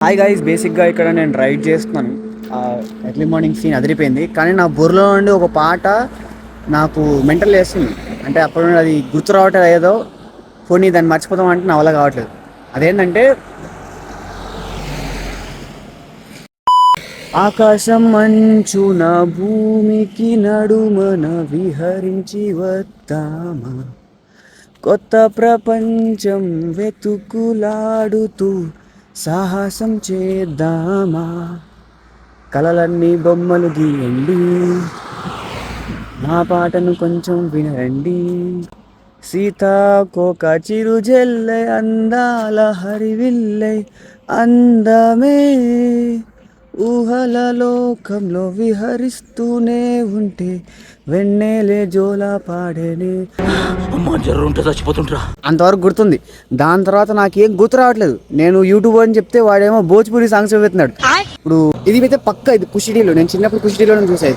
Hi guys, బేసిక్గా ఇక్కడ నేను రైడ్ చేస్తున్నాను. ఎర్లీ మార్నింగ్ సీన్ అదిరిపోయింది, కానీ నా బుర్రలో నుండి ఒక పాట నాకు మెంటల్ వేస్తుంది. అంటే అప్పుడు నుండి అది గుర్తు రావట్లేదు. ఏదో పోనీ దాన్ని మర్చిపోతాం అంటే నా వల్ల కావట్లేదు. అదేంటంటే ఆకాశం మంచున భూమికి నడుమన విహరించి వద్దామా, కొత్త ప్రపంచం వెతుకులాడుతూ సాహసం చేద్దామా, కలలన్నీ బొమ్మలు గీయండి, నా పాటను కొంచెం వినండి, సీతాకోక చిరుజెల్లె అందాల హరివిల్లై అందమే ఊహల లోకంలో విహరిస్తూనే ఉంటే వెన్నెలే జోలా పాడేనే. అంతవరకు గుర్తుంది. దాని తర్వాత నాకేం గుర్తు రావట్లేదు. నేను యూట్యూబ్ అని చెప్తే వాడేమో భోజ్పురి సాంగ్స్ పెడుతున్నాడు. ఇప్పుడు ఇది అయితే పక్క, ఇది కుషిడీలో నేను చిన్నప్పుడు కుషిడీలో చూసాను.